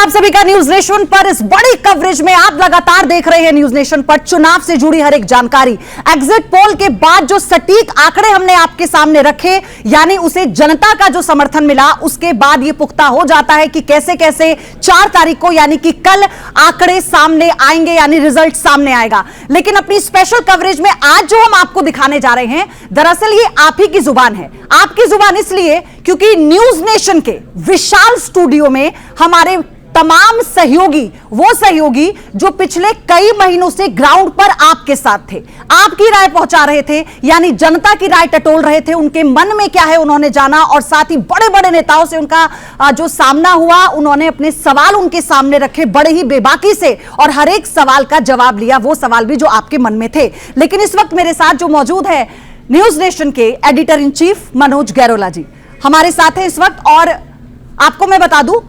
आप सभी का न्यूज नेशन पर इस बड़ी कवरेज में आप लगातार देख रहे हैं न्यूज नेशन पर चुनाव से जुड़ी हर एक जानकारी। एग्जिट पोल के बाद जो सटीक आंकड़े हमने आपके सामने रखे, यानी उसे जनता का जो समर्थन मिला, उसके बाद यह पुख्ता हो जाता है कि कैसे कैसे 4 तारीख को यानी कि कल आंकड़े सामने आएंगे, यानी रिजल्ट सामने आएगा। लेकिन अपनी स्पेशल कवरेज में आज जो हम आपको दिखाने जा रहे हैं, दरअसल ये आप ही की जुबान है। आपकी जुबान इसलिए क्योंकि न्यूज नेशन के विशाल स्टूडियो में हमारे तमाम सहयोगी, वो सहयोगी जो पिछले कई महीनों से ग्राउंड पर आपके साथ थे, आपकी राय पहुंचा रहे थे, यानी जनता की राय टटोल रहे थे, उनके मन में क्या है उन्होंने जाना, और साथ ही बड़े बड़े नेताओं से उनका जो सामना हुआ, उन्होंने अपने सवाल उनके सामने रखे बड़े ही बेबाकी से, और हर एक सवाल का जवाब लिया, वो सवाल भी जो आपके मन में थे। लेकिन इस वक्त मेरे साथ जो मौजूद है न्यूज नेशन के editor in chief Manoj Gairola ji हमारे साथ हैं इस वक्त। और आपको मैं बता दूं,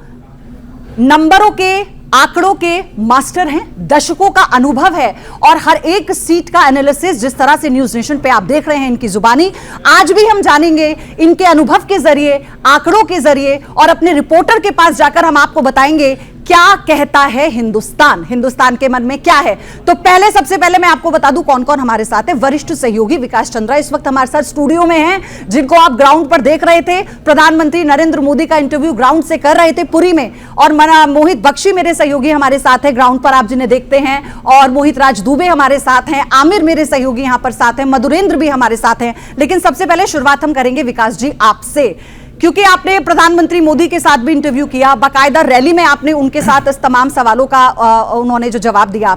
नंबरों के, आंकड़ों के मास्टर हैं, दशकों का अनुभव है, और हर एक सीट का एनालिसिस जिस तरह से न्यूज नेशन पे आप देख रहे हैं इनकी जुबानी, आज भी हम जानेंगे इनके अनुभव के जरिए, आंकड़ों के जरिए, और अपने रिपोर्टर के पास जाकर हम आपको बताएंगे क्या कहता है हिंदुस्तान, हिंदुस्तान के मन में क्या है। तो पहले, सबसे पहले मैं आपको बता दूं कौन कौन हमारे साथ है। वरिष्ठ सहयोगी विकास चंद्रा इस वक्त हमारे साथ स्टूडियो में हैं, जिनको आप ग्राउंड पर देख रहे थे। प्रधानमंत्री नरेंद्र मोदी का इंटरव्यू ग्राउंड से कर रहे थे पुरी में। और मोहित बख्शी मेरे सहयोगी हमारे साथ है ग्राउंड पर, आप जिन्हें देखते हैं, और मोहित राज दुबे हमारे साथ हैं, आमिर मेरे सहयोगी यहां पर साथ हैं, मधुरेंद्र भी हमारे साथ हैं। लेकिन सबसे पहले शुरुआत हम करेंगे विकास जी आपसे, क्योंकि आपने प्रधानमंत्री मोदी के साथ भी इंटरव्यू किया, बाकायदा रैली में आपने उनके साथ इस तमाम सवालों का उन्होंने जो जवाब दिया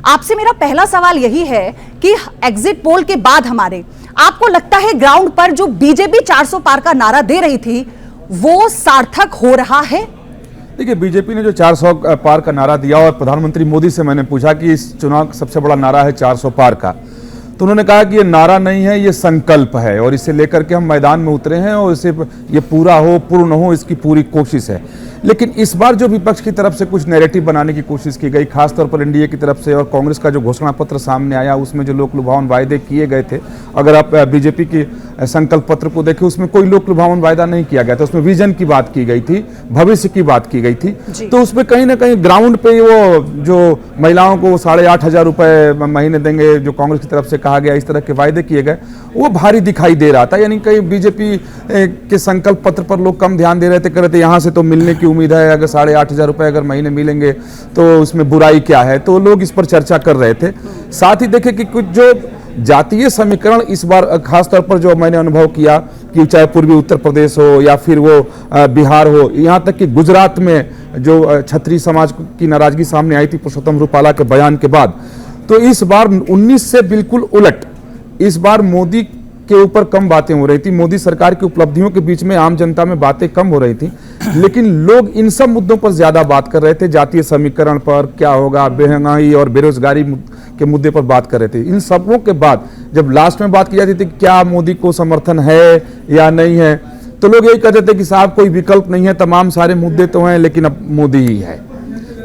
आपसे मेरा पहला सवाल यही है कि एग्जिट पोल के बाद हमारे, आपको लगता है ग्राउंड पर जो बीजेपी 400 पार का नारा दे रही थी वो सार्थक हो रहा है? देखिए, बीजेपी ने जो 400 पार का नारा दिया, और प्रधानमंत्री मोदी से मैंने पूछा कि इस चुनाव का सबसे बड़ा नारा है 400 पार का, तो उन्होंने कहा कि ये नारा नहीं है, ये संकल्प है, और इसे लेकर के हम मैदान में उतरे हैं, और इसे ये पूरा हो, पूर्ण हो, इसकी पूरी कोशिश है। लेकिन इस बार जो विपक्ष की तरफ से कुछ नैरेटिव बनाने की कोशिश की गई, खासतौर पर एनडीए की तरफ से, और कांग्रेस का जो घोषणा पत्र सामने आया उसमें जो लोक लुभावन वायदे किए गए थे, अगर आप बीजेपी की संकल्प पत्र को देखें उसमें कोई लोक लुभावन वायदा नहीं किया गया था, उसमें विजन की बात की गई थी, भविष्य की बात की गई थी। तो उसमें कहीं ना कहीं ग्राउंड पे वो जो महिलाओं को 8,500 रुपए महीने देंगे, जो कांग्रेस की तरफ से कहा गया, इस तरह के वायदे किए गए, वो भारी दिखाई दे रहा था। यानी कहीं बीजेपी के संकल्प पत्र पर लोग कम ध्यान दे रहे थे, कह रहे थे यहाँ से तो मिलने की उम्मीद है, अगर 8,500 रुपए अगर महीने मिलेंगे तो उसमें बुराई क्या है, तो लोग इस पर चर्चा कर रहे थे। साथ ही देखें कि कुछ जो जातीय समीकरण इस बार खासतौर पर जो मैंने अनुभव किया कि चाहे पूर्वी उत्तर प्रदेश हो या फिर वो बिहार हो, यहाँ तक कि गुजरात में जो क्षत्रिय समाज की नाराजगी सामने आई थी पुरुषोत्तम रूपाला के बयान के बाद, तो इस बार 19 से बिल्कुल उलट, इस बार मोदी के ऊपर कम बातें हो रही थी, मोदी सरकार की उपलब्धियों के बीच में आम जनता में बातें कम हो रही थी, लेकिन लोग इन सब मुद्दों पर ज्यादा बात कर रहे थे। जातीय समीकरण पर क्या होगा, महंगाई और बेरोजगारी के मुद्दे पर बात कर रहे थे। इन सबों के बाद जब लास्ट में बात की जाती थी क्या मोदी को समर्थन है या नहीं है, तो लोग यही कहते थे कि साहब कोई विकल्प नहीं है, तमाम सारे मुद्दे तो हैं लेकिन अब मोदी ही है।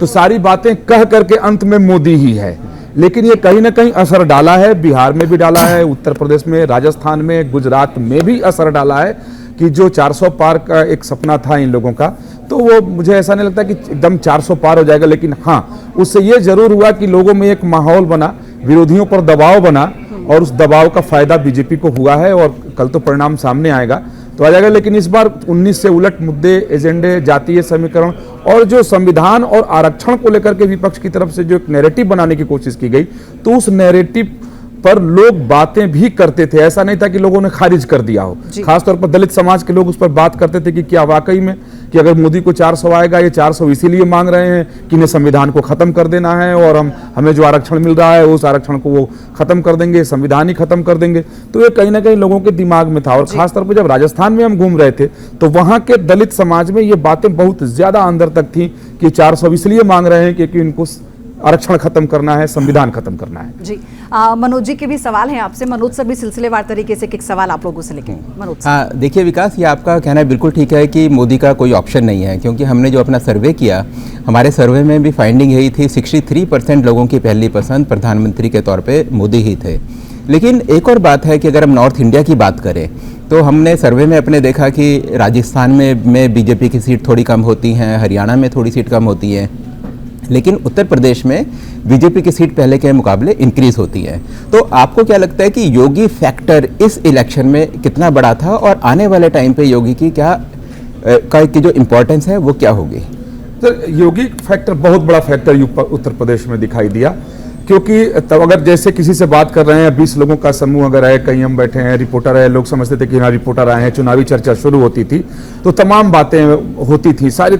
तो सारी बातें कह करके अंत में मोदी ही है। लेकिन ये कहीं ना कहीं असर डाला है, बिहार में भी डाला है, उत्तर प्रदेश में, राजस्थान में, गुजरात में भी असर डाला है कि जो 400 पार का एक सपना था इन लोगों का, तो वो मुझे ऐसा नहीं लगता कि एकदम 400 पार हो जाएगा। लेकिन हाँ, उससे ये जरूर हुआ कि लोगों में एक माहौल बना, विरोधियों पर दबाव बना, और उस दबाव का फायदा बीजेपी को हुआ है, और कल तो परिणाम सामने आएगा तो आ जाएगा। लेकिन इस बार 19 से उलट मुद्दे, एजेंडे, जातीय समीकरण और जो संविधान और आरक्षण को लेकर के विपक्ष की तरफ से जो एक नैरेटिव बनाने की कोशिश की गई, तो उस नैरेटिव पर लोग बातें भी करते थे। ऐसा नहीं था कि लोगों ने खारिज कर दिया हो। खासतौर पर दलित समाज के लोग उस पर बात करते थे कि क्या वाकई में कि अगर मोदी को 400 आएगा, ये 400 इसीलिए मांग रहे हैं कि इन्हें संविधान को खत्म कर देना है, और हमें जो आरक्षण मिल रहा है उस आरक्षण को वो खत्म कर देंगे, संविधान ही खत्म कर देंगे। तो ये कहीं ना कहीं लोगों के दिमाग में था। और खासतौर पर जब राजस्थान में हम घूम रहे थे तो वहां के दलित समाज में ये बातें बहुत ज्यादा अंदर तक थी कि 400 इसलिए मांग रहे हैं क्योंकि इनको आरक्षण खत्म करना है, संविधान खत्म करना है। जी, मनोज जी के भी सवाल हैं आपसे। मनोज सर भी सिलसिलेवार तरीके से एक सवाल आप लोगों से लेके मनोज। हाँ, देखिए विकास, ये आपका कहना बिल्कुल ठीक है कि मोदी का कोई ऑप्शन नहीं है, क्योंकि हमने जो अपना सर्वे किया, हमारे सर्वे में भी फाइंडिंग यही थी, 63% लोगों की पहली पसंद प्रधानमंत्री के तौर पे मोदी ही थे। लेकिन एक और बात है कि अगर हम नॉर्थ इंडिया की बात करें तो हमने सर्वे में अपने देखा कि राजस्थान में बीजेपी की सीट थोड़ी कम होती हैं, हरियाणा में थोड़ी सीट कम होती हैं, लेकिन उत्तर प्रदेश में बीजेपी की सीट पहले के मुकाबले इंक्रीज होती है। तो आपको क्या लगता है कि योगी फैक्टर इस इलेक्शन में कितना बड़ा था और आने वाले टाइम पे योगी की की जो इम्पोर्टेंस है वो क्या होगी? तो योगी फैक्टर बहुत बड़ा फैक्टर उत्तर प्रदेश में दिखाई दिया, क्योंकि तब अगर जैसे किसी से बात कर रहे हैं 20 लोगों का समूह अगर है, कहीं हम बैठे हैं, रिपोर्टर है, लोग समझते थे कि हाँ रिपोर्टर आए हैं, चुनावी चर्चा शुरू होती थी तो तमाम बातें होती थी, सारे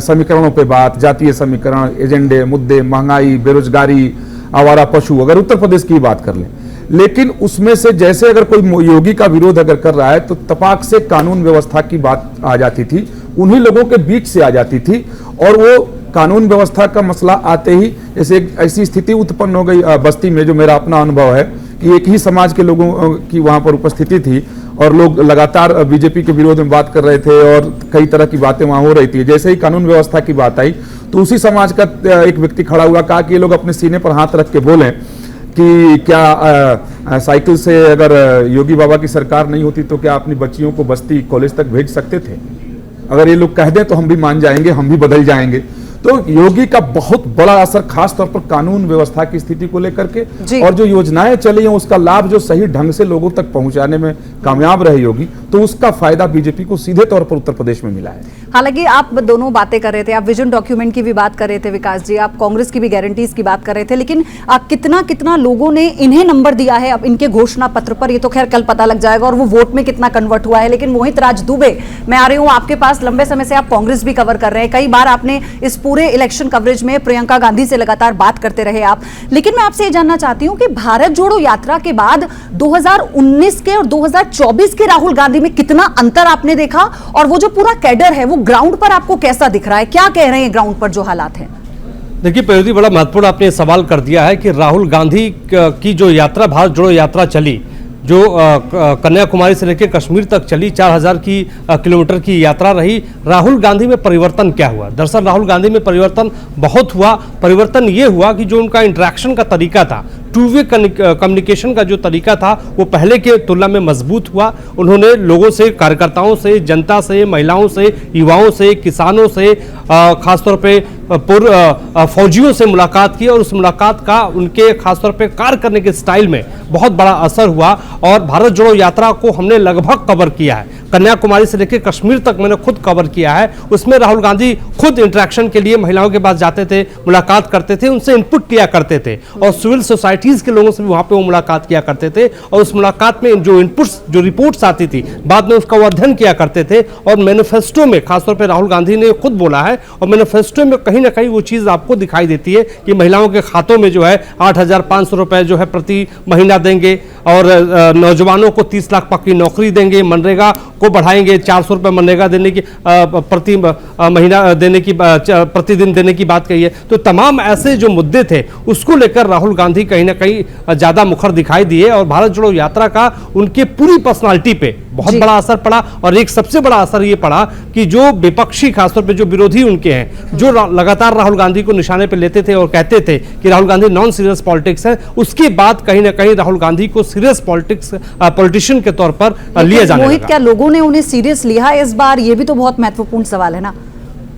समीकरणों पे बात, जातीय समीकरण, एजेंडे, मुद्दे, महंगाई, बेरोजगारी, आवारा पशु, अगर उत्तर प्रदेश की बात कर लें। लेकिन उसमें से जैसे अगर कोई योगी का विरोध अगर कर रहा है तो तपाक से कानून व्यवस्था की बात आ जाती थी, उन्हीं लोगों के बीच से आ जाती थी, और वो कानून व्यवस्था का मसला आते ही जैसे एक ऐसी स्थिति उत्पन्न हो गई बस्ती में, जो मेरा अपना अनुभव है कि एक ही समाज के लोगों की वहां पर उपस्थिति थी और लोग लगातार बीजेपी के विरोध में बात कर रहे थे और कई तरह की बातें वहां हो रही थी। जैसे ही कानून व्यवस्था की बात आई तो उसी समाज का एक व्यक्ति खड़ा हुआ, कहा कि ये लोग अपने सीने पर हाथ रख के बोलें कि क्या साइकिल से अगर योगी बाबा की सरकार नहीं होती तो क्या अपनी बच्चियों को बस्ती कॉलेज तक भेज सकते थे? अगर ये लोग कह दें तो हम भी मान जाएंगे, हम भी बदल जाएंगे। तो योगी का बहुत बड़ा असर खास तौर पर कानून व्यवस्था की स्थिति को लेकर के, और जो योजनाएं चली हैं उसका लाभ जो सही ढंग से लोगों तक पहुंचाने में कामयाब रहे योगी, तो उसका फायदा बीजेपी को सीधे तौर पर उत्तर प्रदेश में मिला है। हालांकि आप दोनों बातें कर रहे थे, आप विजन डॉक्यूमेंट की भी बात कर रहे थे विकास जी, आप कांग्रेस की भी गारंटीज की बात कर रहे थे, लेकिन कितना लोगों ने इन्हें नंबर दिया है अब इनके घोषणा पत्र पर, ये तो खैर कल पता लग जाएगा, और वो वोट में कितना कन्वर्ट हुआ है। लेकिन मोहित राज दुबे, मैं आ रही हूं आपके पास, लंबे समय से आप कांग्रेस भी कवर कर रहे हैं, कई बार आपने इस पूरे इलेक्शन कवरेज में प्रियंका गांधी से लगातार बात करते रहे आप, लेकिन मैं आपसे ये जानना चाहती हूं कि भारत जोड़ो यात्रा के बाद 2019 के और 2024 के राहुल गांधी में कितना अंतर आपने देखा, और वो जो पूरा कैडर है वो ग्राउंड पर आपको कैसा दिख रहा है, क्या कह रहे हैं ग्राउंड पर जो हालात हैं? देखिए प्रयोगी, बड़ा महत्वपूर्ण आपने सवाल कर दिया है कि राहुल गांधी की जो यात्रा, भारत जोड़ो यात्रा चली, जो कन्याकुमारी से लेकर कश्मीर तक चली, 4000 किलोमीटर की यात्रा रही, राहुल गांधी में परिवर्तन क्या हुआ? दरअसल राहुल गांधी में परिवर्तन बहुत हुआ। परिवर्तन ये हुआ कि जो उनका इंटरेक्शन का तरीका था, टू वे कम्युनिकेशन का जो तरीका था, वो पहले के तुलना में मजबूत हुआ। उन्होंने लोगों से, कार्यकर्ताओं से, जनता से, महिलाओं से, युवाओं से, किसानों से, खासतौर पे पूर्व फौजियों से मुलाकात की, और उस मुलाकात का उनके खासतौर पे कार्य करने के स्टाइल में बहुत बड़ा असर हुआ। और भारत जोड़ो यात्रा को हमने लगभग कवर किया है, कन्याकुमारी से लेकर कश्मीर तक मैंने खुद कवर किया है। उसमें राहुल गांधी खुद इंटरेक्शन के लिए महिलाओं के पास जाते थे, मुलाकात करते थे, उनसे इनपुट किया करते थे, और सिविल सोसाइटीज के लोगों से भी वहां पे वो मुलाकात किया करते थे, और उस मुलाकात में जो इनपुट्स, जो रिपोर्ट्स आती थी, बाद में उसका वो अध्ययन किया करते थे। और मैनिफेस्टो में खासतौर पर राहुल गांधी ने खुद बोला है, और मैनिफेस्टो में कहीं ना कहीं वो चीज आपको दिखाई देती है कि महिलाओं के खातों में जो है 8500 रुपए जो है प्रति महीना देंगे, और नौजवानों को 30 लाख पक्की नौकरी देंगे, मनरेगा को बढ़ाएंगे, 400 रुपए मनरेगा देने की प्रति महीना देने की, प्रतिदिन देने की बात कही है। तो तमाम ऐसे जो मुद्दे थे उसको लेकर राहुल गांधी कहीं ना कहीं ज्यादा मुखर दिखाई दिए, और भारत जोड़ो यात्रा का उनके पूरी पर्सनालिटी पे बहुत बड़ा असर पड़ा। और एक सबसे बड़ा असर ये पड़ा कि जो विपक्षी, खासतौर पे जो विरोधी उनके हैं, जो लगातार राहुल गांधी को निशाने पे लेते थे और कहते थे कि Rahul Gandhi non serious politics है, उसके बाद कहीं ना कहीं राहुल गांधी को सीरियस पॉलिटिशियन के तौर पर लिया जाने लगा। मोहित, क्या लोगों ने उन्हें सीरियस लिया इस बार? ये भी तो बहुत महत्वपूर्ण सवाल है ना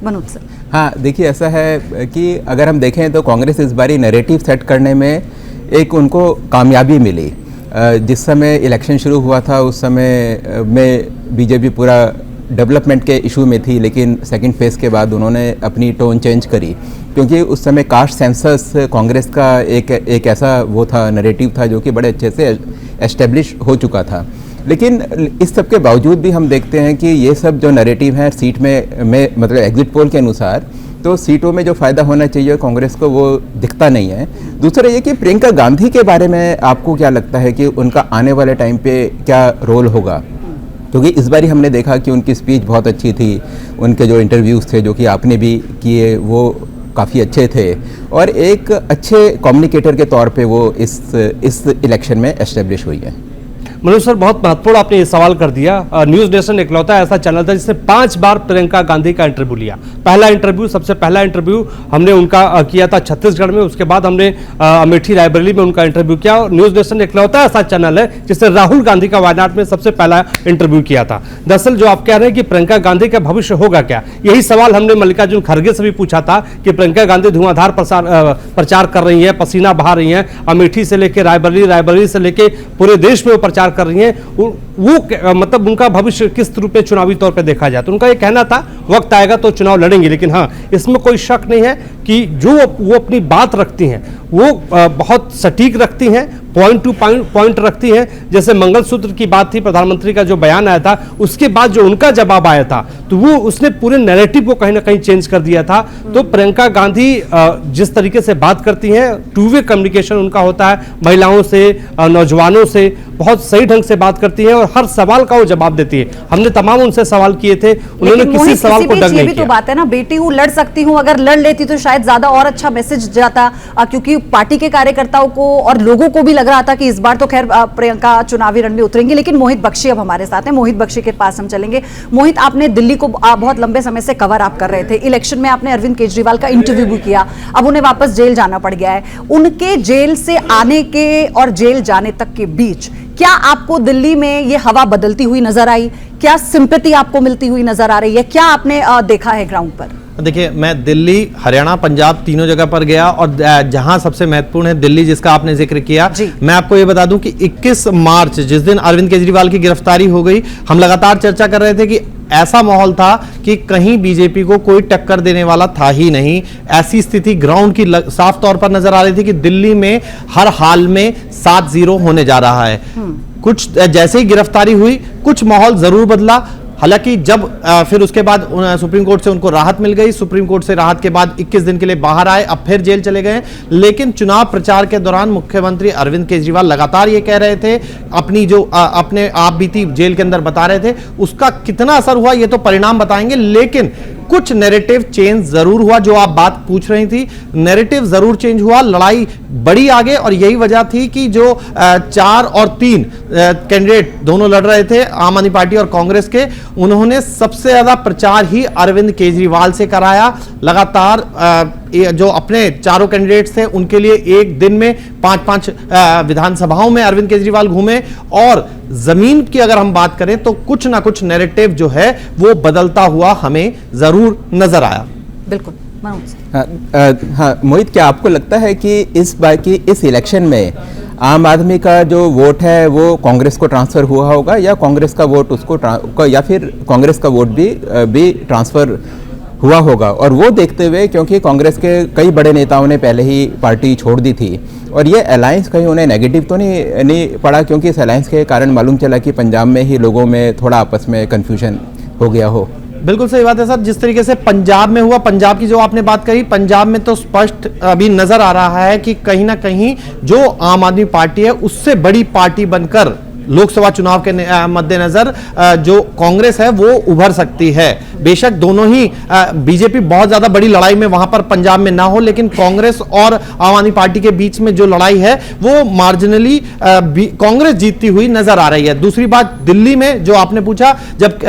मनोज सर। हाँ, देखिए ऐसा है कि अगर हम देखें तो कांग्रेस इस बारी नैरेटिव सेट करने में एक उनको कामयाबी मिली। जिस समय इलेक्शन शुरू हुआ था उस समय में बीजेपी पूरा डेवलपमेंट के इशू में थी, लेकिन सेकंड फेज़ के बाद उन्होंने अपनी टोन चेंज करी, क्योंकि उस समय कास्ट सेंसस कांग्रेस का एक ऐसा वो था, नैरेटिव था जो कि बड़े अच्छे से एस्टेब्लिश हो चुका था। लेकिन इस सब के बावजूद भी हम देखते हैं कि ये सब जो नैरेटिव है सीट में मतलब एग्जिट पोल के अनुसार तो सीटों में जो फ़ायदा होना चाहिए कांग्रेस को वो दिखता नहीं है। दूसरा ये कि प्रियंका गांधी के बारे में आपको क्या लगता है कि उनका आने वाले टाइम पे क्या रोल होगा? क्योंकि इस बार हमने देखा कि उनकी स्पीच बहुत अच्छी थी, उनके जो इंटरव्यूज़ थे जो कि आपने भी किए वो काफ़ी अच्छे थे, और एक अच्छे कम्युनिकेटर के तौर पे वो इस इलेक्शन में एस्टेब्लिश हुई है। मनोज सर, बहुत महत्वपूर्ण आपने ये सवाल कर दिया। न्यूज नेशन इकलौता ऐसा चैनल था जिसने 5 बार प्रियंका गांधी का इंटरव्यू लिया। पहला इंटरव्यू, सबसे पहला इंटरव्यू हमने उनका किया था छत्तीसगढ़ में, उसके बाद हमने अमेठी रायबरेली में उनका इंटरव्यू किया। न्यूज नेशन इकलौता ऐसा चैनल है जिसने राहुल गांधी का वायनाड में सबसे पहला इंटरव्यू किया था। दरअसल जो आप कह रहे हैं कि प्रियंका गांधी का भविष्य होगा क्या, यही सवाल हमने मल्लिकार्जुन खड़गे से भी पूछा था कि प्रियंका गांधी धुआंधार प्रचार कर रही है, पसीना बहा रही है, अमेठी से लेकर रायबरेली, रायबरेली से लेकर पूरे देश में वो प्रचार कर रही हैं। वो मतलब उनका भविष्य किस रूप में चुनावी तौर पे देखा जाए, तो उनका ये कहना था वक्त आएगा तो चुनाव लड़ेंगे। लेकिन हाँ, इसमें कोई शक नहीं है कि जो वो अपनी बात रखती हैं वो बहुत सटीक रखती हैं, पॉइंट टू पॉइंट रखती हैं। जैसे मंगलसूत्र की बात थी, प्रधानमंत्री का जो बयान आया था, उसके बाद जो उनका जवाब आया था तो वो उसने पूरे नैरेटिव को कहीं ना कहीं चेंज कर दिया था। तो प्रियंका गांधी जिस तरीके से बात करती हैं, टू वे कम्युनिकेशन उनका होता है, महिलाओं से, नौजवानों से बहुत सही ढंग से बात करती है और हर सवाल का वो जवाब देती है। हमने तमाम उनसे सवाल किए थे, उन्होंने किसी सवाल को डग नहीं किया। तो बात है ना, बेटी हूं, लड़ सकती हूं, अगर लड़ लेती तो शायद ज्यादा और अच्छा मैसेज जाता, क्योंकि पार्टी के कार्यकर्ताओं को और लोगों को भी लग रहा था कि इस बार तो खैर प्रियंका चुनावी रण में उतरेंगी। लेकिन मोहित बख्शी अब हमारे साथ हैं, मोहित बख्शी के पास हम चलेंगे। मोहित, आपने दिल्ली को बहुत लंबे समय से कवर आप कर रहे थे, इलेक्शन में आपने अरविंद केजरीवाल का इंटरव्यू भी किया, अब उन्हें वापस जेल जाना पड़ गया है। उनके जेल से आने के और जेल जाने तक के बीच क्या आपको दिल्ली में ये हवा बदलती हुई नजर आई? क्या सिंपैथी आपको मिलती हुई नजर आ रही है? क्या आपने देखा है ग्राउंड पर? देखिए, मैं दिल्ली, हरियाणा, पंजाब तीनों जगह पर गया और जहां सबसे महत्वपूर्ण है दिल्ली, जिसका आपने जिक्र किया, मैं आपको ये बता दूं कि 21 मार्च जिस दिन अरविंद केजरीवाल की गिरफ्तारी हो गई, हम लगातार चर्चा कर रहे थे कि ऐसा माहौल था कि कहीं बीजेपी को कोई टक्कर देने वाला था ही नहीं। ऐसी स्थिति ग्राउंड की साफ तौर पर नजर आ रही थी कि दिल्ली में हर हाल में 7-0 होने जा रहा है। कुछ जैसे ही गिरफ्तारी हुई, कुछ माहौल जरूर बदला। हालांकि जब फिर उसके बाद सुप्रीम कोर्ट से उनको राहत मिल गई, सुप्रीम कोर्ट से राहत के बाद 21 दिन के लिए बाहर आए, अब फिर जेल चले गए। लेकिन चुनाव प्रचार के दौरान मुख्यमंत्री अरविंद केजरीवाल लगातार ये कह रहे थे, अपनी जो अपने आप बीती जेल के अंदर बता रहे थे, उसका कितना असर हुआ ये तो परिणाम बताएंगे। लेकिन कुछ नैरेटिव चेंज जरूर हुआ, जो आप बात पूछ रही थी, नैरेटिव जरूर चेंज हुआ, लड़ाई बड़ी आगे। और यही वजह थी कि जो 4 और 3 कैंडिडेट दोनों लड़ रहे थे, आम आदमी पार्टी और कांग्रेस के, उन्होंने सबसे ज्यादा प्रचार ही अरविंद केजरीवाल से कराया। लगातार जो अपने चारों कैंडिडेट्स थे उनके लिए एक दिन में 5-5 विधानसभाओं में अरविंद केजरीवाल घूमे। और जमीन की अगर हम बात करें तो कुछ ना कुछ नैरेटिव जो है वो बदलता हुआ हमें जरूर नजर आया। बिल्कुल। हाँ मोहित, क्या आपको लगता है कि इस बार की इस इलेक्शन में आम आदमी का जो वोट है वो कांग्रेस को ट्रांसफर हुआ होगा, या कांग्रेस का वोट उसको, या फिर कांग्रेस का वोट भी ट्रांसफर हुआ होगा? और वो देखते हुए, क्योंकि कांग्रेस के कई बड़े नेताओं ने पहले ही पार्टी छोड़ दी थी, और ये अलायंस कहीं उन्हें नेगेटिव तो नहीं पड़ा, क्योंकि इस अलायंस के कारण मालूम चला कि पंजाब में ही लोगों में थोड़ा आपस में कन्फ्यूजन हो गया हो? बिल्कुल सही बात है सर। जिस तरीके से पंजाब में हुआ, पंजाब की जो आपने बात कही, पंजाब में तो स्पष्ट अभी नजर आ रहा है कि कहीं ना कहीं जो आम आदमी पार्टी है उससे बड़ी पार्टी बनकर लोकसभा चुनाव के मद्देनजर जो कांग्रेस है वो उभर सकती है। बेशक दोनों ही बीजेपी बहुत ज्यादा बड़ी लड़ाई में वहां पर पंजाब में ना हो, लेकिन कांग्रेस और आम आदमी पार्टी के बीच में जो लड़ाई है वो मार्जिनली कांग्रेस जीतती हुई नजर आ रही है। दूसरी बात, दिल्ली में जो आपने पूछा, जब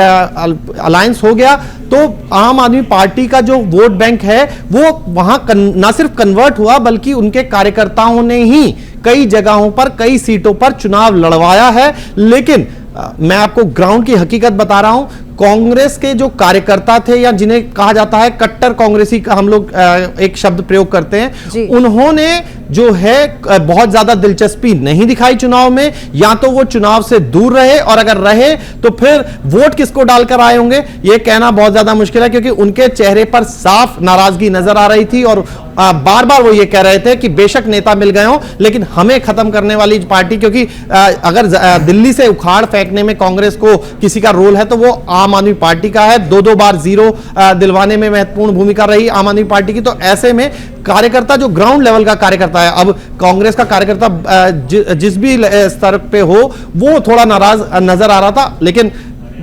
अलायंस हो गया तो आम आदमी पार्टी का जो वोट बैंक है वो वहां ना सिर्फ कन्वर्ट हुआ, बल्कि उनके कार्यकर्ताओं ने ही कई जगहों पर, कई सीटों पर चुनाव लड़वाया है। लेकिन मैं आपको ग्राउंड की हकीकत बता रहा हूं, कांग्रेस के जो कार्यकर्ता थे, या जिन्हें कहा जाता है कट्टर कांग्रेसी का हम लोग एक शब्द प्रयोग करते हैं, उन्होंने जो है बहुत ज्यादा दिलचस्पी नहीं दिखाई चुनाव में। या तो वो चुनाव से दूर रहे, और अगर रहे तो फिर वोट किसको डालकर आए होंगे ये कहना बहुत ज्यादा मुश्किल है, क्योंकि उनके चेहरे पर साफ नाराजगी नजर आ रही थी। और बार बार वो ये कह रहे थे कि बेशक नेता मिल गए हों, लेकिन हमें खत्म करने वाली पार्टी, क्योंकि अगर दिल्ली से उखाड़ फेंकने में कांग्रेस को किसी का रोल है तो वो आम आदमी पार्टी का है। 2-2 बार 0 दिलवाने में महत्वपूर्ण भूमिका रही आम आदमी पार्टी की। तो ऐसे में कार्यकर्ता, जो ग्राउंड लेवल का कार्यकर्ता है, अब कांग्रेस का कार्यकर्ता जिस भी स्तर पे हो, वो थोड़ा नाराज नजर आ रहा था। लेकिन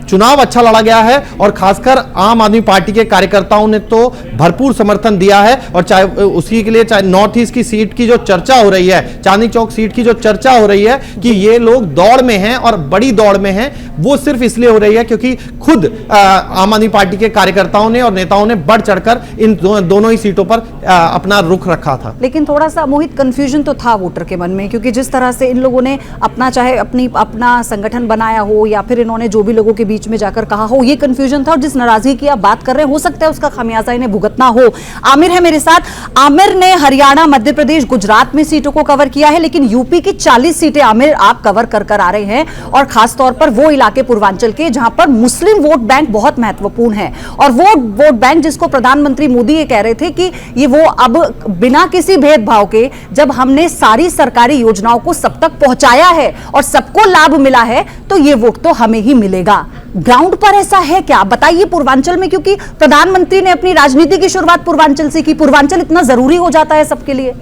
चुनाव अच्छा लड़ा गया है और खासकर आम आदमी पार्टी के कार्यकर्ताओं ने तो भरपूर समर्थन दिया है। और चाहे उसी के लिए, चाहे नॉर्थ ईस्ट की सीट की जो चर्चा हो रही है, चांदनी चौक सीट की जो चर्चा हो रही है कि ये लोग दौड़ में हैं और बड़ी दौड़ में हैं, वो सिर्फ इसलिए हो रही है क्योंकि खुद आम आदमी पार्टी के कार्यकर्ताओं ने और नेताओं ने बढ़ चढ़कर इन दोनों ही सीटों पर अपना रुख रखा था। लेकिन थोड़ा सा मोहित कंफ्यूजन तो था वोटर के मन में, क्योंकि जिस तरह से इन लोगों ने अपना, चाहे अपना संगठन बनाया हो या फिर इन्होंने जो भी लोगों के बीच में जाकर कहा हो, ये कंफ्यूजन था। और जिस नाराजगी की आप बात कर रहे हैं, हो सकता है उसका खामियाजा इन्हें भुगतना हो। आमिर है मेरे साथ। आमिर ने हरियाणा, मध्य प्रदेश, गुजरात में सीटों को कवर किया है, लेकिन यूपी की 40 सीटें आमिर आप कवर कर आ रहे हैं, और खासतौर पर वो इलाके पूर्वांचल के जहां पर मुस्लिम वोट बैंक बहुत महत्वपूर्ण है। और वो वोट बैंक जिसको प्रधानमंत्री मोदी ये कह रहे थे कि ये वो अब बिना किसी भेदभाव के, जब हमने सारी सरकारी योजनाओं को सब तक पहुंचाया है और सबको लाभ मिला है, तो ये वोट तो हमें ही मिलेगा। ग्राउंड पर ऐसा है क्या? बताइए पूर्वांचल में, क्योंकि प्रधानमंत्री ने अपनी राजनीति की शुरुआत पूर्वांचल से की। पूर्वांचल इतना जरूरी हो जाता है सबके लिए?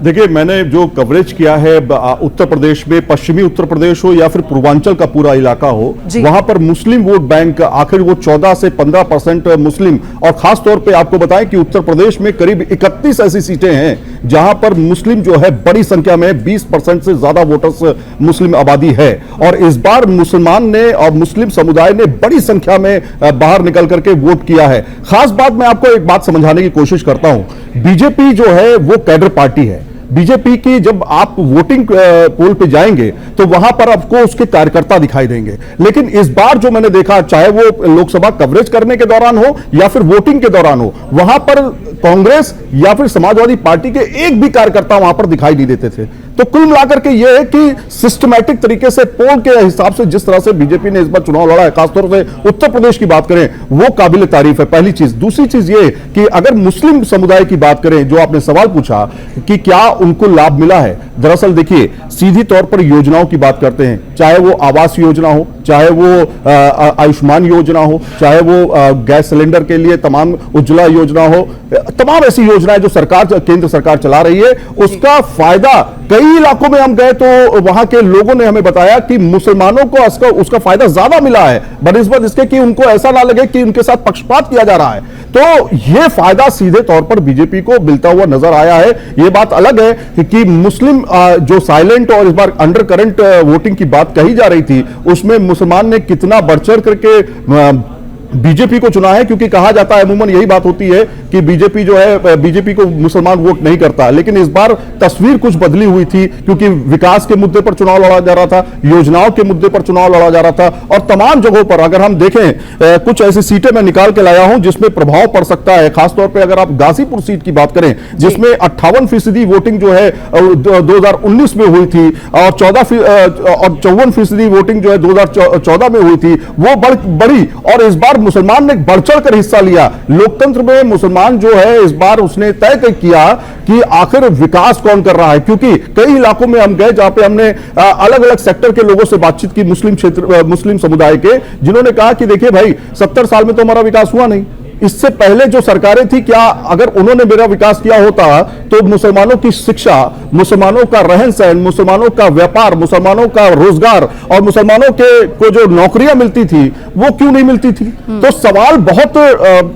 देखिए, मैंने जो कवरेज किया है उत्तर प्रदेश में, पश्चिमी उत्तर प्रदेश हो या फिर पूर्वांचल का पूरा इलाका हो, वहां पर मुस्लिम वोट बैंक आखिर वो 14 से 15% मुस्लिम, और खास तौर पे आपको बताएं कि उत्तर प्रदेश में करीब 31 ऐसी सीटें हैं जहां पर मुस्लिम जो है बड़ी संख्या में 20% से ज्यादा वोटर्स मुस्लिम आबादी है। और इस बार मुसलमान ने और मुस्लिम समुदाय ने बड़ी संख्या में बाहर निकल करके वोट किया है। खास बात मैं आपको एक बात समझाने की कोशिश करता हूं। बीजेपी जो है वो कैडर पार्टी है। बीजेपी की जब आप वोटिंग पोल पे जाएंगे तो वहां पर आपको उसके कार्यकर्ता दिखाई देंगे, लेकिन इस बार जो मैंने देखा, चाहे वो लोकसभा कवरेज करने के दौरान हो या फिर वोटिंग के दौरान हो, वहां पर कांग्रेस या फिर समाजवादी पार्टी के एक भी कार्यकर्ता वहां पर दिखाई नहीं देते थे। तो कुल मिलाकर के यह है कि सिस्टमैटिक तरीके से पोल के हिसाब से जिस तरह से बीजेपी ने इस बार चुनाव लड़ा है, खासतौर से उत्तर प्रदेश की बात करें, वो काबिल तारीफ है। पहली चीज। दूसरी चीज ये कि अगर मुस्लिम समुदाय की बात करें, जो आपने सवाल पूछा कि क्या उनको लाभ मिला है, दरअसल देखिए, सीधी तौर पर योजनाओं की बात करते हैं, चाहे वो आवास योजना हो, चाहे वो आयुष्मान योजना हो, चाहे वो गैस सिलेंडर के लिए तमाम उज्ज्वला योजना हो, तमाम ऐसी योजनाएं जो सरकार, केंद्र सरकार चला रही है, उसका फायदा कई इलाकों में हम गए तो वहां के लोगों ने हमें बताया कि मुसलमानों को उसका फायदा ज्यादा मिला है, बनिस्बत इसके कि उनको ऐसा ना लगे कि उनके साथ पक्षपात किया जा रहा है। तो यह फायदा सीधे तौर पर बीजेपी को मिलता हुआ नजर आया है। यह बात अलग है कि मुस्लिम जो साइलेंट और इस बार अंडर करंट वोटिंग की बात कही जा रही थी, उसमें मुसलमान ने कितना बढ़ चढ़ करके बीजेपी को चुना है, क्योंकि कहा जाता है, अमूमन यही बात होती है कि बीजेपी जो है, बीजेपी को मुसलमान वोट नहीं करता। लेकिन इस बार तस्वीर कुछ बदली हुई थी, क्योंकि विकास के मुद्दे पर चुनाव लड़ा जा रहा था, योजनाओं के मुद्दे पर चुनाव लड़ा जा रहा था, और तमाम जगहों पर अगर हम देखें, कुछ ऐसी सीटें मैं निकाल के लाया हूं जिसमें प्रभाव पड़ सकता है। खासतौर पर अगर आप गाजीपुर सीट की बात करें, जिसमें 58% वोटिंग जो है 2019 में हुई थी, और 54% वोटिंग जो है 2014 में हुई थी, वो बढ़ी, और इस बार मुसलमान ने बढ़ चढ़ कर हिस्सा लिया। लोकतंत्र में मुसलमान जो है इस बार उसने तय किया कि आखिर विकास कौन कर रहा है, क्योंकि कई इलाकों में हम गए जहां पे हमने अलग अलग सेक्टर के लोगों से बातचीत की, मुस्लिम समुदाय के, जिन्होंने कहा कि देखिए भाई, 70 साल में तो हमारा विकास हुआ नहीं, इससे पहले जो सरकारें थी, क्या अगर उन्होंने मेरा विकास किया होता तो मुसलमानों की शिक्षा, मुसलमानों का रहन सहन, मुसलमानों का व्यापार, मुसलमानों का रोजगार और मुसलमानों को जो नौकरियां मिलती थी वो क्यों नहीं मिलती थी? तो सवाल बहुत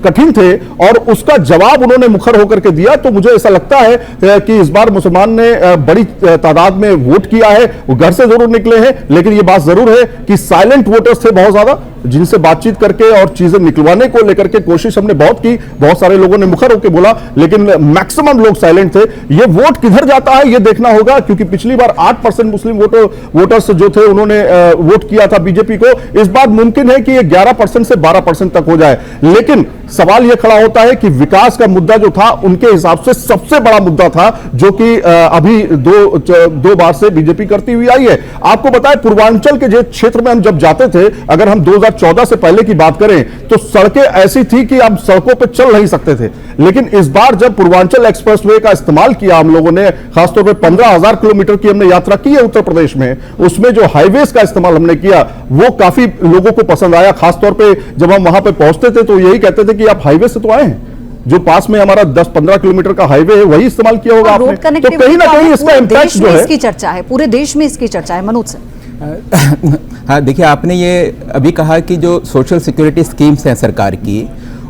कठिन थे और उसका जवाब उन्होंने मुखर होकर के दिया। तो मुझे ऐसा लगता है कि इस बार मुसलमान ने बड़ी तादाद में वोट किया है, वो घर से जरूर निकले हैं, लेकिन ये बात जरूर है कि साइलेंट वोटर्स थे बहुत ज्यादा, जिनसे बातचीत करके और चीजें निकलवाने को लेकर के कोशिश हमने बहुत की, बहुत सारे लोगों ने मुखर होकर बोला, लेकिन मैक्सिमम लोग साइलेंट थे। ये वोट किधर जाता है ये देखना होगा, क्योंकि पिछली बार 8% मुस्लिम वोटर्स जो थे उन्होंने वोट किया था बीजेपी को। इस बार मुमकिन है कि ये 11% से 12% तक हो जाए, लेकिन सवाल यह खड़ा होता है कि विकास का मुद्दा जो था उनके हिसाब से सबसे बड़ा मुद्दा था, जो कि अभी दो बार से बीजेपी करती हुई आई है। आपको बताएं, पूर्वांचल के क्षेत्र में हम जब जाते थे, अगर हम 2014 से पहले की बात करें तो सड़कें ऐसी थी कि आप सड़कों पर चल नहीं सकते थे, लेकिन इस बार जब पूर्वांचल एक्सप्रेसवे का इस्तेमाल किया हम लोगों ने, खासतौर पर 15,000 किलोमीटर की हमने यात्रा की है उत्तर प्रदेश में, उसमें जो हाईवेज का इस्तेमाल हमने किया वो काफी लोगों को पसंद आया। खासतौर पर जब हम वहां पर पहुंचते थे तो यही कहते थे कि आप हाईवे से तो आए हैं, जो पास में हमारा 10-15 किलोमीटर का हाईवे है वही इस्तेमाल किया होगा आपने। तो कहीं ना कहीं इसका इंपैक्ट जो है, इसकी चर्चा है, पूरे देश में इसकी चर्चा है। मनोज सर, हाँ, देखिए, आपने ये अभी कहा कि जो सोशल सिक्योरिटी स्कीम्स हैं सरकार की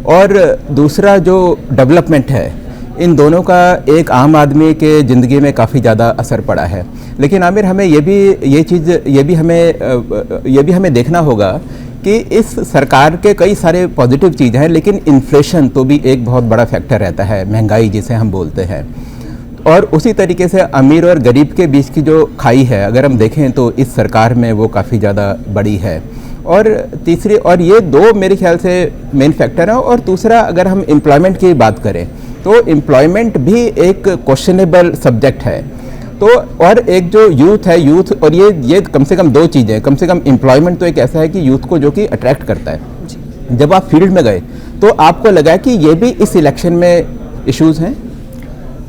और दूसरा जो डेवलपमेंट है, इन दोनों का एक आम आदमी के ज़िंदगी में काफ़ी ज़्यादा असर पड़ा है। लेकिन आमिर, हमें ये भी हमें देखना होगा कि इस सरकार के कई सारे पॉजिटिव चीज़ें हैं, लेकिन इन्फ्लेशन तो भी एक बहुत बड़ा फैक्टर रहता है, महंगाई जिसे हम बोलते हैं। और उसी तरीके से अमीर और गरीब के बीच की जो खाई है, अगर हम देखें तो इस सरकार में वो काफ़ी ज़्यादा बड़ी है। और तीसरी, और ये दो मेरे ख्याल से मेन फैक्टर हैं। और दूसरा, अगर हम एम्प्लॉयमेंट की बात करें तो एम्प्लॉयमेंट भी एक क्वेश्चनेबल सब्जेक्ट है। तो और एक जो यूथ है, यूथ, और ये कम से कम दो चीज़ें, कम से कम एम्प्लॉयमेंट तो एक ऐसा है कि यूथ को जो कि अट्रैक्ट करता है। जब आप फील्ड में गए तो आपको लगा कि ये भी इस इलेक्शन में इश्यूज हैं?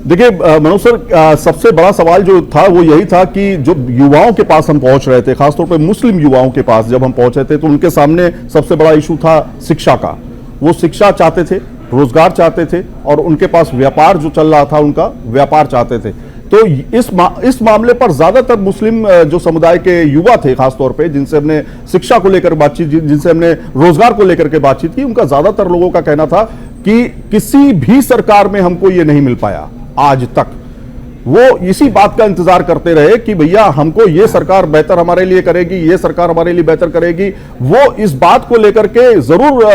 देखिए मनोज सर, सबसे बड़ा सवाल जो था वो यही था कि जो युवाओं के पास हम पहुंच रहे थे, खासतौर पे मुस्लिम युवाओं के पास जब हम पहुंचे थे, तो उनके सामने सबसे बड़ा इशू था शिक्षा का। वो शिक्षा चाहते थे, रोजगार चाहते थे, और उनके पास व्यापार जो चल रहा था उनका व्यापार चाहते थे। तो इस मामले पर ज्यादातर मुस्लिम जो समुदाय के युवा थे, खासतौर पे जिनसे हमने शिक्षा को लेकर बातचीत, जिनसे हमने रोजगार को लेकर के बातचीत की, उनका ज्यादातर लोगों का कहना था कि किसी भी सरकार में हमको ये नहीं मिल पाया आज तक। वो इसी बात का इंतजार करते रहे कि भैया हमको ये सरकार बेहतर हमारे लिए करेगी, ये सरकार हमारे लिए बेहतर करेगी। वो इस बात को लेकर के जरूर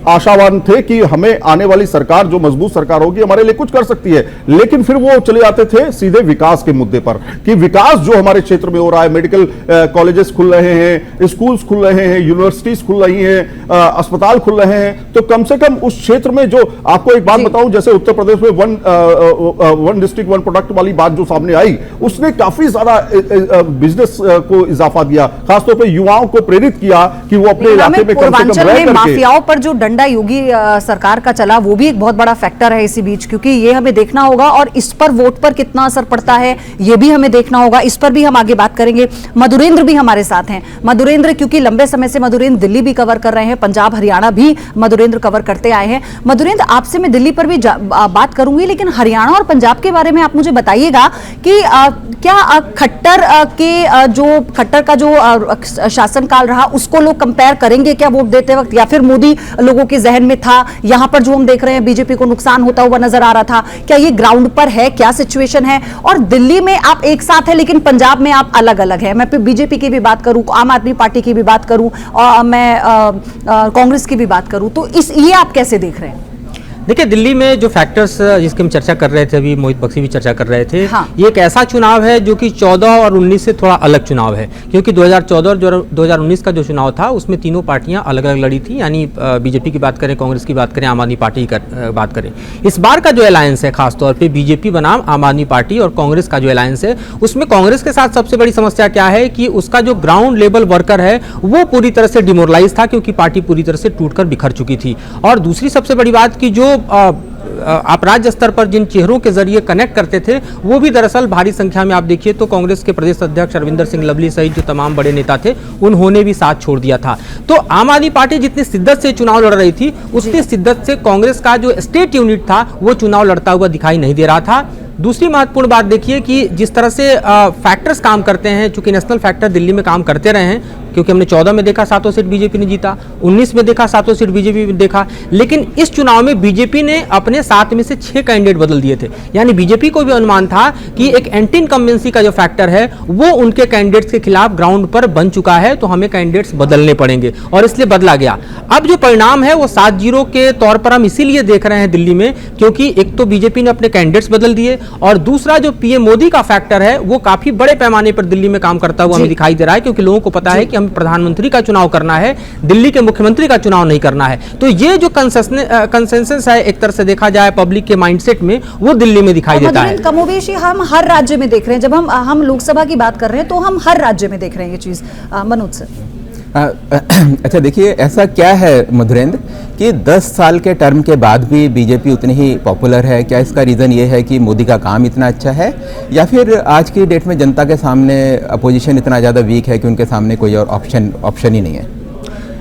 आशावान थे कि हमें आने वाली सरकार, जो मजबूत सरकार होगी, हमारे लिए कुछ कर सकती है। लेकिन फिर वो चले जाते थे सीधे विकास के मुद्दे पर कि विकास जो हमारे क्षेत्र में हो रहा है, मेडिकल कॉलेजेस खुल रहे हैं, स्कूल्स खुल रहे हैं, यूनिवर्सिटीज खुल रही हैं, अस्पताल खुल रहे हैं, तो कम से कम उस क्षेत्र में जो, आपको एक बात बताऊं, जैसे उत्तर प्रदेश में वन डिस्ट्रिक्ट वन प्रोडक्ट वाली बात जो सामने आई, उसने काफी ज्यादा बिजनेस को इजाफा दिया, खासतौर पे युवाओं को प्रेरित किया कि वो अपने इलाके में कम से कम रह करके। माफियाओं पर जो डंडा योगी सरकार का चला, वो भी एक बहुत बड़ा फैक्टर है इसी बीच, क्योंकि ये हमें देखना होगा और इस पर वोट पर कितना असर पड़ता है ये भी हमें देखना होगा। इस पर भी हम आगे बात करेंगे। मधुरेंद्र भी हमारे साथ हैं। मधुरेंद्र, क्योंकि लंबे समय से मधुरेंद्र दिल्ली भी कवर कर रहे हैं, पंजाब हरियाणा भी मधुरेंद्र कवर करते आए हैं। मधुरेंद्र, आपसे मैं दिल्ली पर भी बात करूंगी, लेकिन हरियाणा और पंजाब के बारे में आप मुझे बताइएगा कि क्या खट्टर का जो शासनकाल रहा उसको लोग कंपेयर करेंगे क्या वोट देते वक्त, या फिर मोदी लोगों के जहन में था? यहां पर जो हम देख रहे हैं बीजेपी को नुकसान होता हुआ नजर आ रहा था, क्या ये ग्राउंड पर है? क्या सिचुएशन है? और दिल्ली में आप एक साथ है लेकिन पंजाब में आप अलग अलग है। मैं बीजेपी की भी बात करूं, आम आदमी पार्टी की भी बात करूं, और मैं कांग्रेस की भी बात करूं, तो ये आप कैसे देख रहे हैं? देखिए, दिल्ली में जो फैक्टर्स जिसकी हम चर्चा कर रहे थे, अभी मोहित बख्शी भी चर्चा कर रहे थे, हाँ। ये एक ऐसा चुनाव है जो कि 14 और 19 से थोड़ा अलग चुनाव है, क्योंकि 2014 और 2019 का जो चुनाव था उसमें तीनों पार्टियां अलग अलग लड़ी थी, यानी बीजेपी की बात करें, कांग्रेस की बात करें, आम आदमी पार्टी की बात करें। इस बार का जो अलायंस है, खासतौर पर बीजेपी बनाम आम आदमी पार्टी और कांग्रेस का जो अलायंस है, उसमें कांग्रेस के साथ सबसे बड़ी समस्या क्या है कि उसका जो ग्राउंड लेवल वर्कर है वो पूरी तरह से डिमोरलाइज था, क्योंकि पार्टी पूरी तरह से टूटकर बिखर चुकी थी। और दूसरी सबसे बड़ी बात कि जो आप राज्य स्तर पर जिन चेहरों के जरिए कनेक्ट करते थे, वो भी दरअसल भारी संख्या में, आप देखिए तो कांग्रेस के प्रदेश अध्यक्ष अरविंदर सिंह लवली सहित जो तमाम बड़े नेता थे, उन्होंने भी साथ छोड़ दिया था। तो आम आदमी पार्टी जितनी शिद्दत से चुनाव लड़ रही थी, उतनी शिद्दत से कांग्रेस का जो स्टेट यूनिट था वो चुनाव लड़ता हुआ दिखाई नहीं दे रहा था। दूसरी महत्वपूर्ण बात देखिए कि जिस तरह से फैक्टर्स काम करते हैं, चूंकि नेशनल फैक्टर दिल्ली में काम करते रहे हैं, क्योंकि हमने 14 में देखा 7 सीट बीजेपी ने जीता, 19 में देखा 7 सीट बीजेपी ने देखा, लेकिन इस चुनाव में बीजेपी ने अपने 7 में से 6 कैंडिडेट बदल दिए थे। यानी बीजेपी को भी अनुमान था कि एक एंटी इनकम्बेंसी का जो फैक्टर है वो उनके कैंडिडेट्स के खिलाफ ग्राउंड पर बन चुका है, तो हमें कैंडिडेट्स बदलने पड़ेंगे, और इसलिए बदला गया। अब जो परिणाम है वो 7-0 के तौर पर हम इसीलिए देख रहे हैं दिल्ली में, क्योंकि एक तो बीजेपी ने अपने कैंडिडेट्स बदल दिए, और दूसरा जो पीएम मोदी का फैक्टर है वो काफी बड़े पैमाने पर दिल्ली में काम करता हुआ हमें दिखाई दे रहा है, क्योंकि लोगों को पता है कि हमें प्रधानमंत्री का चुनाव करना है, दिल्ली के मुख्यमंत्री का चुनाव नहीं करना है। तो ये जो कंसेंसस है, एक तरह से देखा जाए पब्लिक के माइंडसेट में, वो दिल्ली में दिखाई देता है। कमोबेशी हम हर राज्य में देख रहे हैं। जब हम लोकसभा की बात कर रहे हैं तो हम हर राज्य में देख रहे हैं ये चीज। मनोज सर, अच्छा देखिए, ऐसा क्या है मधुरेंद्र कि 10 साल के टर्म के बाद भी बीजेपी उतनी ही पॉपुलर है? क्या इसका रीज़न ये है कि मोदी का काम इतना अच्छा है, या फिर आज की डेट में जनता के सामने अपोजिशन इतना ज़्यादा वीक है कि उनके सामने कोई और ऑप्शन ही नहीं है?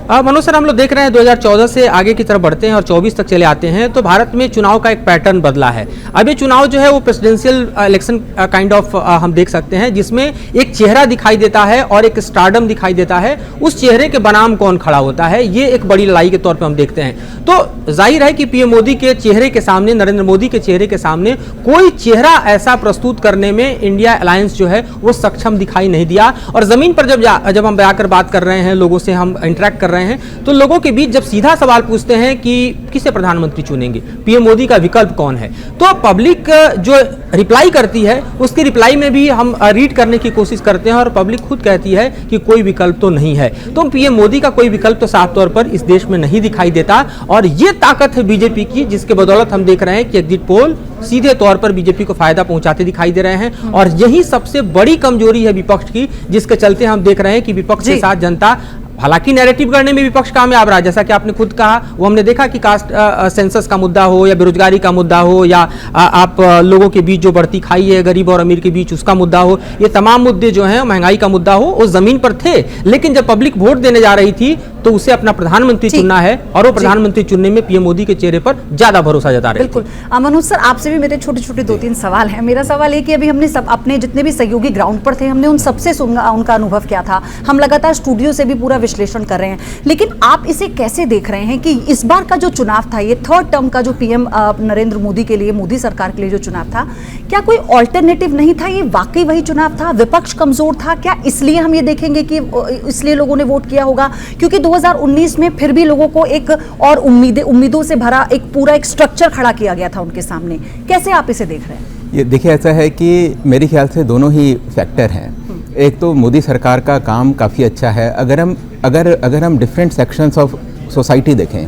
मनोज सर, हम लोग देख रहे हैं 2014 से आगे की तरफ बढ़ते हैं और 24 तक चले आते हैं तो भारत में चुनाव का एक पैटर्न बदला है। अब ये चुनाव जो है वो प्रेसिडेंशियल इलेक्शन काइंड ऑफ हम देख सकते हैं, जिसमें एक चेहरा दिखाई देता है और एक स्टारडम दिखाई देता है। उस चेहरे के बनाम कौन खड़ा होता है, ये एक बड़ी लड़ाई के तौर पर हम देखते हैं। तो जाहिर है कि पीएम मोदी के चेहरे के सामने, नरेंद्र मोदी के चेहरे के सामने कोई चेहरा ऐसा प्रस्तुत करने में इंडिया अलायंस जो है वो सक्षम दिखाई नहीं दिया। और जमीन पर जब हम जाकर बात कर रहे हैं, लोगों से हम इंटरेक्ट कर रहे हैं, तो लोगों के बीच जब सीधा सवाल पूछते हैं कि किसे प्रधानमंत्री चुनेंगे, पीएम मोदी का विकल्प कौन है, तो पब्लिक जो रिप्लाई करती है उसकी रिप्लाई में भी हम रीड करने की कोशिश करते हैं और पब्लिक खुद कहती है कि कोई विकल्प तो नहीं है। तो पीएम मोदी का कोई विकल्प तो साफ तौर पर इस देश में नहीं दिखाई देता। और ये ताकत है बीजेपी की, जिसके बदौलत हम देख रहे हैं कि एग्जिट पोल सीधे तौर पर बीजेपी को फायदा पहुंचाते दिखाई दे रहे हैं। और यही सबसे बड़ी कमजोरी है विपक्ष की, जिसके चलते हम देख रहे हैं कि विपक्ष के साथ जनता, हालांकि नैरेटिव करने में विपक्ष कामयाब रहा, जैसा कि आपने खुद कहा, वो हमने देखा कि कास्ट सेंसस का मुद्दा हो या बेरोजगारी का मुद्दा हो या आप लोगों के बीच जो बढ़ती खाई है गरीब और अमीर के बीच उसका मुद्दा हो, ये तमाम मुद्दे जो हैं, महंगाई का मुद्दा हो, वो जमीन पर थे। लेकिन जब पब्लिक वोट देने जा रही थी तो उसे अपना प्रधानमंत्री चुनना है और वो प्रधानमंत्री चुनने में पीएम मोदी के चेहरे पर ज्यादा भरोसा जता रहे। बिल्कुल। मनोज सर, आपसे भी मेरे छोटे छोटे 2-3 सवाल हैं। मेरा सवाल है कि अभी हमने सब अपने जितने भी सहयोगी ग्राउंड पर थे, हमने उन सबसे सुना, उनका अनुभव क्या था। हम लगातार स्टूडियो से भी पूरा विश्लेषण कर रहे हैं, लेकिन आप इसे कैसे देख रहे हैं कि इस बार का जो चुनाव था, ये थर्ड टर्म का जो पीएम नरेंद्र मोदी के लिए, मोदी सरकार के लिए जो चुनाव था, क्या कोई ऑल्टरनेटिव नहीं था? ये वाकई वही चुनाव था? विपक्ष कमजोर था क्या, इसलिए हम ये देखेंगे कि इसलिए लोगों ने वोट किया होगा? क्योंकि 2019 में फिर भी लोगों को एक और उम्मीदों से भरा एक स्ट्रक्चर खड़ा किया गया था उनके सामने। कैसे आप इसे देख रहे हैं? ये देखिए, ऐसा है कि मेरे ख्याल से दोनों ही फैक्टर हैं। एक तो मोदी सरकार का काम काफ़ी अच्छा है। अगर हम डिफरेंट सेक्शंस ऑफ सोसाइटी देखें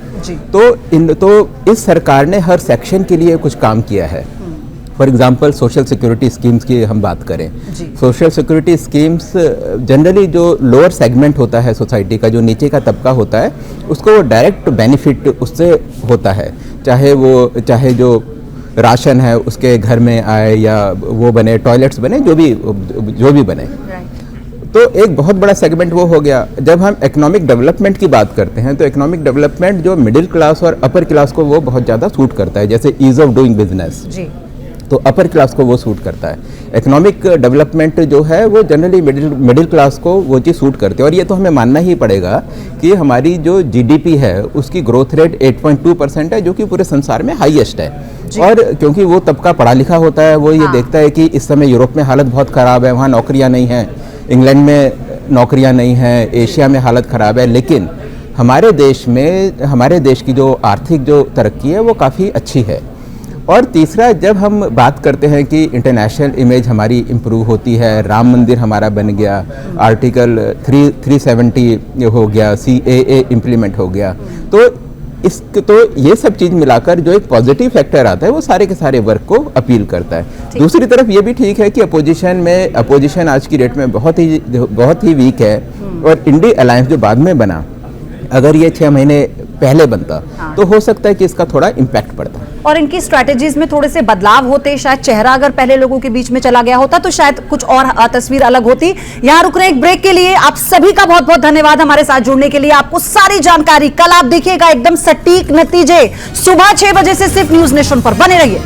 तो इस सरकार ने हर सेक्शन के लिए कुछ काम किया है। For example social security schemes की हम बात करें, सोशल सिक्योरिटी स्कीम्स जनरली जो लोअर सेगमेंट होता है सोसाइटी का, जो नीचे का तबका होता है, उसको डायरेक्ट बेनिफिट उससे होता है, चाहे जो राशन है उसके घर में आए या वो बने, टॉयलेट्स बने, जो भी बने। तो एक बहुत बड़ा सेगमेंट वो हो गया। जब हम इकोनॉमिक डेवलपमेंट की बात करते हैं तो इकोनॉमिक डेवलपमेंट जो मिडिल क्लास और अपर क्लास को वो बहुत ज़्यादा सूट करता है, जैसे ईज ऑफ डूइंग बिजनेस, तो अपर क्लास को वो सूट करता है। इकोनॉमिक डेवलपमेंट जो है वो जनरली मिडिल क्लास को वो चीज़ सूट करती है। और ये तो हमें मानना ही पड़ेगा कि हमारी जो जीडीपी है उसकी ग्रोथ रेट 8.2% है, जो कि पूरे संसार में हाईएस्ट है। और क्योंकि वो तबका पढ़ा लिखा होता है, वो ये देखता है कि इस समय यूरोप में हालत बहुत ख़राब है, वहाँ नौकरियाँ नहीं हैं, इंग्लैंड में नौकरियाँ नहीं हैं, एशिया में हालत ख़राब है, लेकिन हमारे देश की जो आर्थिक जो तरक्की है वो काफ़ी अच्छी है। और तीसरा, जब हम बात करते हैं कि इंटरनेशनल इमेज हमारी इम्प्रूव होती है, राम मंदिर हमारा बन गया, आर्टिकल 370 हो गया, CAA इम्प्लीमेंट हो गया, तो ये सब चीज़ मिलाकर जो एक पॉजिटिव फैक्टर आता है वो सारे के सारे वर्क को अपील करता है। दूसरी तरफ ये भी ठीक है कि अपोजिशन आज की डेट में बहुत ही वीक है। और इंडी अलायंस जो बाद में बना, अगर ये 6 महीने पहले बनता तो हो सकता है कि इसका थोड़ा इम्पैक्ट पड़ता और इनकी स्ट्रैटेजीज में थोड़े से बदलाव होते, शायद चेहरा अगर पहले लोगों के बीच में चला गया होता तो शायद कुछ और तस्वीर अलग होती। यहां रुक रहे एक ब्रेक के लिए। आप सभी का बहुत बहुत धन्यवाद हमारे साथ जुड़ने के लिए। आपको सारी जानकारी कल आप देखिएगा, एकदम सटीक नतीजे सुबह 6 बजे से सिर्फ न्यूज नेशन पर। बने रहिए।